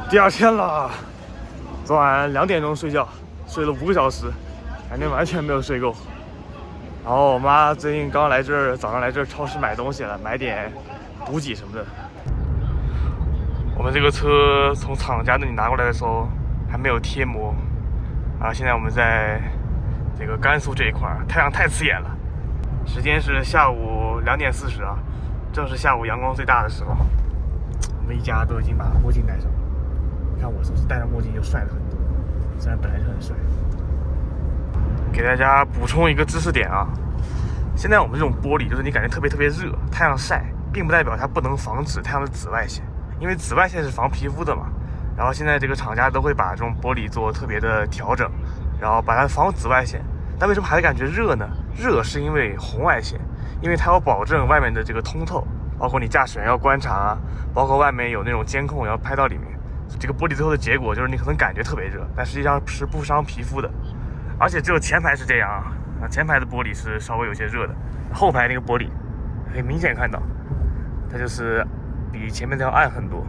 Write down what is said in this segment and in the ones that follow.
第二天了，昨晚2点钟睡觉，睡了5个小时，感觉完全没有睡够。然后我妈最近刚来这儿，早上来这儿超市买东西了，买点补给什么的。我们这个车从厂家那里拿过来的时候还没有贴膜啊，现在我们在这个甘肃这一块，太阳太刺眼了。时间是下午2点40啊，正是下午阳光最大的时候。我们一家都已经把墨镜戴上了，你看我是不是戴上墨镜就帅了很多？虽然本来就很帅。给大家补充一个知识点啊，现在我们这种玻璃就是你感觉特别热，太阳晒，并不代表它不能防止太阳的紫外线，因为紫外线是防皮肤的嘛。然后现在这个厂家都会把这种玻璃做特别的调整，然后把它防紫外线。但为什么还会感觉热呢？热是因为红外线，因为它要保证外面的这个通透，包括你驾驶员要观察啊，包括外面有那种监控要拍到里面。这个玻璃最后的结果就是你可能感觉特别热，但实际上是不伤皮肤的。而且只有前排是这样啊，前排的玻璃是稍微有些热的，后排那个玻璃可以明显看到，它就是比前面的要暗很多。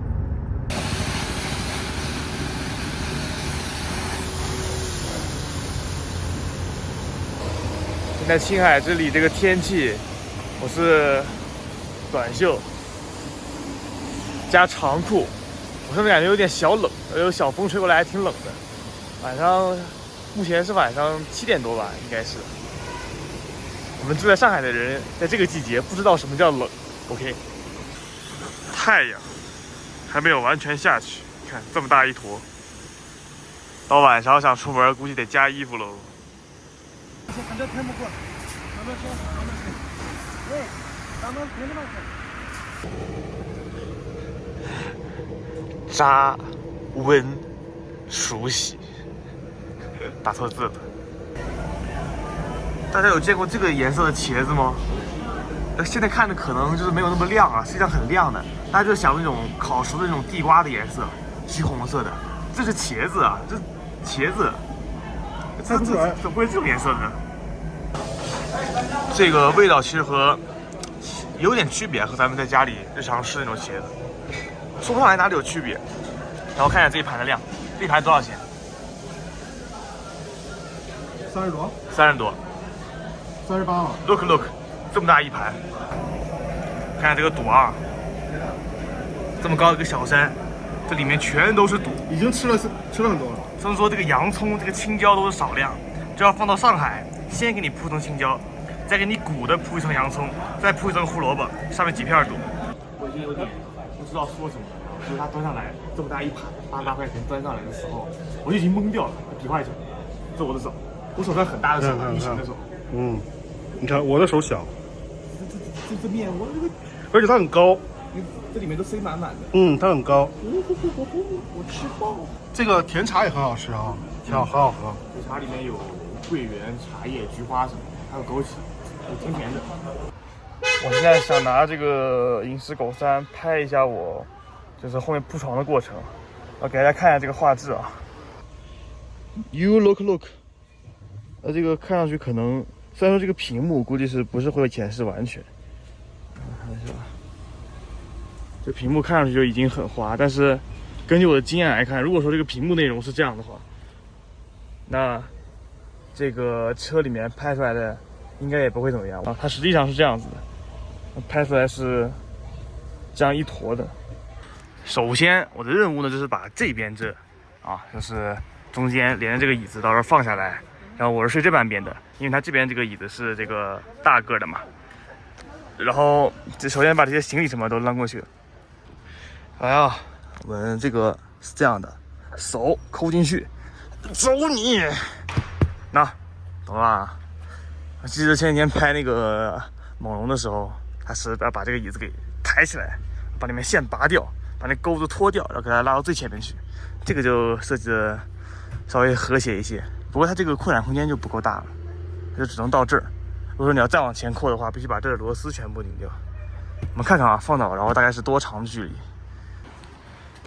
现在青海这里这个天气，我是短袖加长裤，我甚至感觉有点小冷，有小风吹过来还挺冷的。晚上目前是晚上7点多吧，应该是。我们住在上海的人，在这个季节不知道什么叫冷。OK， 太阳还没有完全下去，看这么大一坨。到晚上想出门，估计得加衣服喽。扎温熟悉，打错字了。大家有见过这个颜色的茄子吗？现在看的可能就是没有那么亮啊，实际上很亮的。大家就想那种烤熟的那种地瓜的颜色，橘红色的，这是茄子啊，这茄子，这怎么会这种颜色呢？这个味道其实有点区别，和咱们在家里日常吃的那种茄子，说不上来哪里有区别。然后看一下这一盘的量，这一盘多少钱？30多？30多，38了。Look， 这么大一盘，看看这个肚啊，这么高的一个小山，这里面全都是肚。已经吃了很多了。所以说这个洋葱、这个青椒都是少量，就要放到上海，先给你铺层青椒，再给你鼓的铺一层洋葱，再铺一层胡萝卜，上面几片肚。我已经有点不知道说什么了。就是他端上来这么大一盘，88块钱端上来的时候，我就已经懵掉了。比划一下，这我的手，我手算很大的手，你的手。你看我的手小。这面我这个，而且它很高，这里面都塞满满的。它很高。我吃爆。这个甜茶也很好吃啊，很好喝。这茶里面有桂圆、茶叶、菊花什么，还有枸杞，甜甜的。我现在想拿这个饮食狗3拍一下我就是后面铺床的过程，我给大家看一下这个画质啊。You look， 这个看上去可能，虽然说这个屏幕估计是不是会显示完全，看一下，这屏幕看上去就已经很花，但是根据我的经验来看，如果说这个屏幕内容是这样的话，那这个车里面拍出来的应该也不会怎么样啊。它实际上是这样子的，拍出来是这样一坨的。首先我的任务呢就是把这边就是中间连着这个椅子到时候放下来，然后我是睡这半边的，因为它这边这个椅子是这个大个的嘛。然后首先把这些行李什么都扔过去。哎呀，我们这个是这样的，手抠进去，走你，那懂了吧？我记得前几天拍那个猛龙的时候，他是要把这个椅子给抬起来，把里面线拔掉，把那钩子脱掉，然后给它拉到最前面去。这个就设计的稍微和谐一些，不过它这个扩展空间就不够大了，它就只能到这儿。如果说你要再往前扩的话，必须把这儿的螺丝全部拧掉。我们看看啊，放倒然后大概是多长的距离？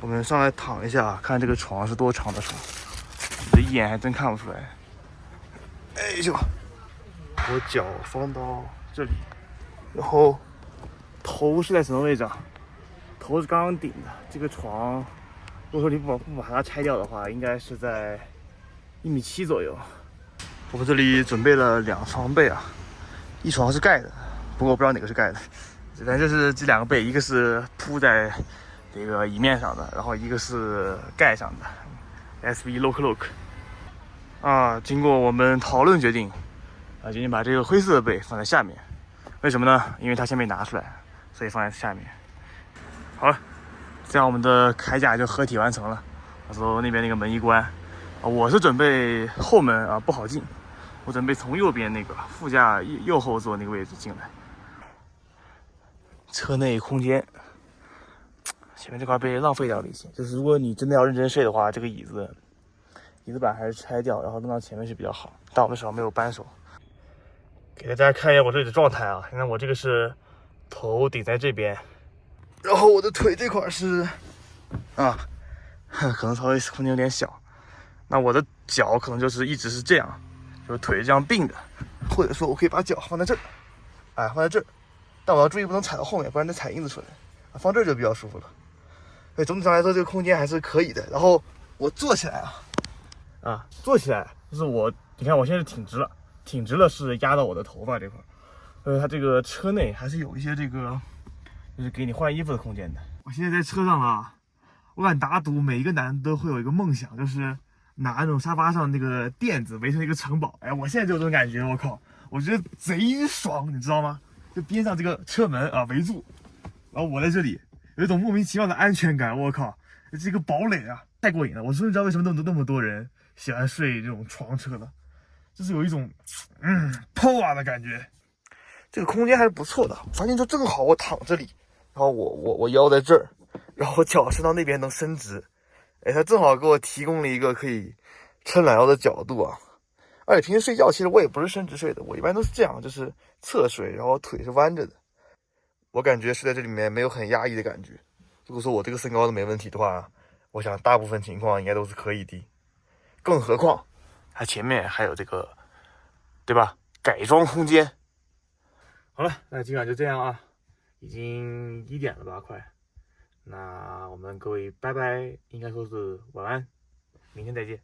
我们上来躺一下，看这个床是多长的床，这一眼还真看不出来。哎呦，我脚放到这里，然后头是在什么位置啊？头是刚刚顶的，这个床如果说你不把它拆掉的话，应该是在1.7米左右。我们这里准备了2床被啊，一床是盖的，不过我不知道哪个是盖的。反正就是这2个被，一个是铺在这个椅面上的，然后一个是盖上的。SV Look。啊，经过我们讨论决定，决定把这个灰色的被放在下面。为什么呢？因为它先没拿出来，所以放在下面。好了，这样我们的铠甲就合体完成了。到时候那边那个门一关，我是准备后门啊不好进，我准备从右边那个副驾右后座那个位置进来。车内空间，前面这块被浪费掉了一些。就是如果你真的要认真睡的话，这个椅子板还是拆掉，然后弄到前面是比较好。但我们手上没有扳手。给大家看一下我这里的状态啊，现在我这个是头顶在这边，然后我的腿这块是可能稍微空间有点小。那我的脚可能就是一直是这样，就是腿这样并的，或者说我可以把脚放在这儿，放在这儿，但我要注意不能踩到后面，不然得踩印子出来。放这儿就比较舒服了。对，总体上来说这个空间还是可以的。然后我坐起来坐起来就是你看我现在是挺直了是压到我的头发这块。它这个车内还是有一些这个，就是给你换衣服的空间的。我现在在车上了，我敢打赌每一个男的都会有一个梦想，就是拿那种沙发上那个垫子围成一个城堡。我现在就有这种感觉，我靠，我觉得贼爽，你知道吗？就边上这个车门围住，然后我在这里有一种莫名其妙的安全感，我靠，这个堡垒太过瘾了。我终于知道为什么那么多人喜欢睡这种床车了，就是有一种power 的感觉。这个空间还是不错的，我发现就正好我躺这里，然后我腰在这儿，然后脚伸到那边能伸直，它正好给我提供了一个可以撑懒腰的角度啊。而且平时睡觉其实我也不是伸直睡的，我一般都是这样，就是侧睡，然后腿是弯着的。我感觉睡在这里面没有很压抑的感觉。如果说我这个身高都没问题的话，我想大部分情况应该都是可以的。更何况它前面还有这个，对吧？改装空间。好了，那今晚就这样啊，已经1点了吧，快。那我们各位拜拜，应该说是晚安，明天再见。